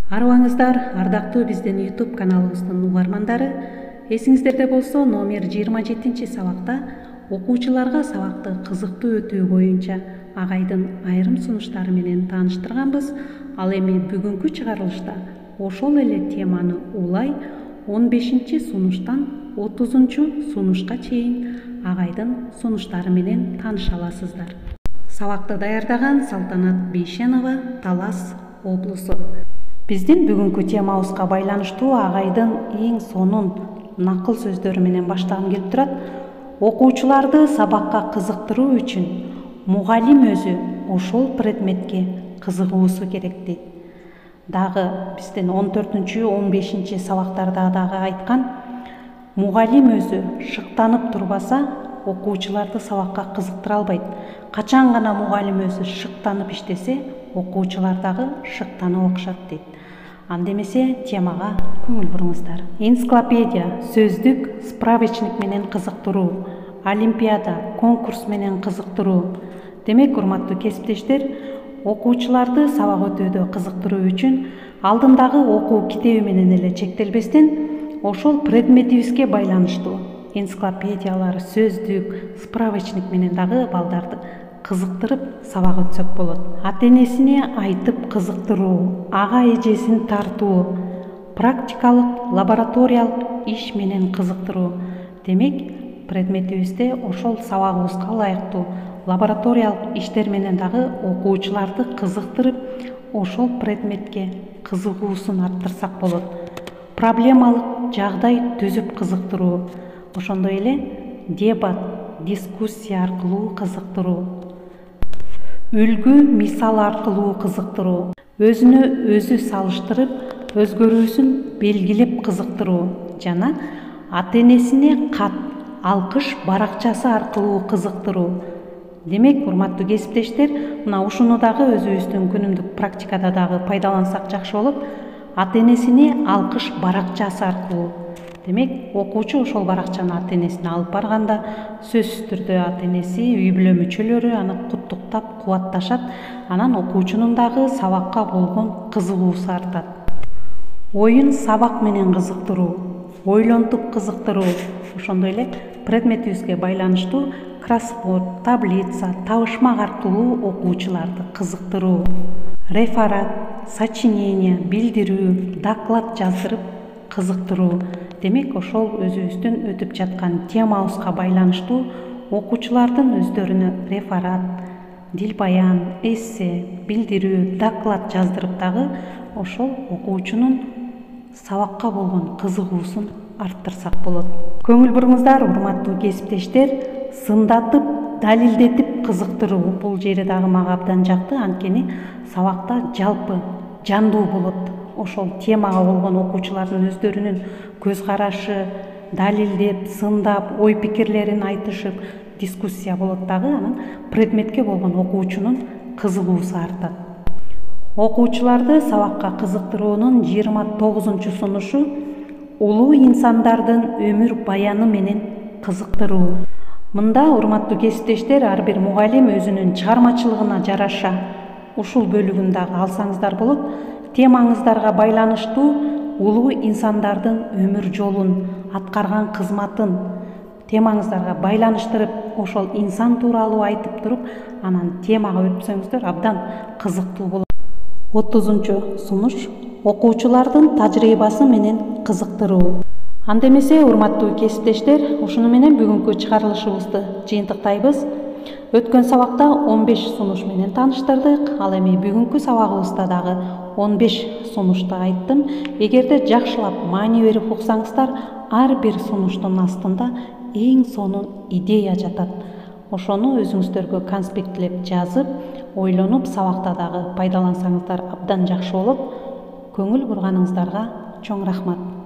Арыбаңыздар, ардактуу биздин YouTube каналыбыздын угармандары. Эсиңиздерде болсо, номер 27 сабакта окуучуларга сабакты кызыктуу өтүү боюнча агайдын айрым сунуштары менен тааныштырганбыз. Ал эми бүгүнкү чыгарылышта ошол эле теманы улай 15-сунуштан 30-сунушка чейин агайдын сунуштары менен тааныша аласыздар. Сабакты даярдаган Салтанат Бейшенова, Талас облусу. Биздин бүгүнкү темабызга байланыштуу агайдын эң сонун накыл сөздөрү менен баштагым келип турат. Окуучуларды сабакка кызыктыруу үчүн мугалим өзү ошол предметке кызыгуусу керек дейт. Дагы биздин 14-15 сабактарда дагы айткан, мугалим өзү шыктанып турбаса, окуучуларды сабакка кызыктыра албайт. Качан гана мугалим өзү шыктанып иштесе, окуучулар дагы шыктанып окушат дейт. Андемесе темага көңүл буруңуздар. Энциклопедия, сөздүк, справочник менен кызыктыруу, олимпиада, конкурс менен кызыктыруу. Демек, урматтуу кесиптештер, окуучуларды сабак өтүүдө кызыктыруу үчүн алдындагы окуу китеби менен эле чектелбестен, ошол предметибизге байланыштуу энциклопедиялар, сөздүк, справочник менен дагы балдарды кызыктырып сабак өтсөк болот. Ата-энесине айтып кызыктыруу, ага эжесин тартуу, практикалык, лабораториялык иш менен кызыктыруу. Демек, предметибизде ошол сабагыбызга ылайыктуу лабораториялык иштер менен дагы окуучуларды кызыктырып, ошол предметке кызыгуусун арттырсак болот. Проблемалык жагдай түзүп кызыктыруу, ошондой эле дебат, дискуссия аркылуу кызыктыруу, үлгү мисал аркылуу кызыктыруу, өзүнө өзү салыштырып, өзгөрүүсүн белгилеп кызыктыруу жана ата-энесине кат, алкыш баракчасы аркылуу кызыктыруу. Демек, урматтуу кесиптештер, мына ушуну дагы өзүбүздүн күнүмдүк практикада дагы пайдалансак жакшы болот. Ата-энесине алкыш баракчасы аркылуу. Демек, окуучу ошол баракчаны ата-энесине алып барганда, сөзсүз түрдө ата-энеси, үй бүлө мүчөлөрү аны куттуктап, кубатташат. Анан окуучунун дагы сабакка болгон кызыгуусу артат. Оюн сабак менен кызыктыруу, ойлонтуп кызыктыруу, ошондой эле предметибизге байланыштуу кроссворд, таблица, табышмак аркылуу окуучуларды кызыктыруу, реферат, сочинение, билдирүү, доклад жаздырып кызыктыруу. Демек, ошол өзүбүздүн өтүп жаткан темабызга байланыштуу окуучулардын өздөрүнө реферат, дилбаян, эссе, билдирүү, доклад жаздырып дагы ошол окуучунун сабакка болгон кызыгуусун арттырсак болот. Көңүл буруңуздар, урматтуу кесиптештер, сындатып, далилдетип кызыктыруу. Бул жери дагы мага абдан жакты, анткени сабакта жалпы жандуу болот. Ошол темага болгон окуучулардын өздөрүнүн көз карашы, далилдеп, сындап, ой пикирлерин айтышып, дискуссия болот дагы, анан предметке болгон окуучунун кызыгуусу артат. Окуучуларды сабакка кызыктыруунун 29-сунушу улуу инсандардын өмүр баяны менен кызыктыруу. Мында, урматтуу кесиптештер, ар бир мугалим өзүнүн чыгармачылыгына жараша ушул бөлүгүн дагы алсаңыздар болот. Темаңыздарга байланыштуу улуу инсандардын өмүр жолун, аткарган кызматын темаңыздарга байланыштырып, ошол инсан тууралуу айтып туруп, анан темага өтсөңүздөр абдан кызыктуу болот. 30-сунуш окуучулардын тажрыйбасы менен кызыктыруу. Андемесе, урматтуу кесиптештер, ушуну менен бүгүнкү чыгарылышыбызды жыйынтыктайбыз. Өткөн сабакта 15 сунуш менен тааныштырдык. Ал эми бүгүнкү сабагыбызда дагы 15 сунушту айттым. Эгерде жакшылап маани берип уксаңыздар, ар бир сунуштун астында эң сонун идея жатат. Ошону өзүңүздөргө конспекттелеп жазып, ойлонуп, сабакта дагы пайдалансаңыздар абдан жакшы болот. Көңүл бурганыңыздарга чоң рахмат.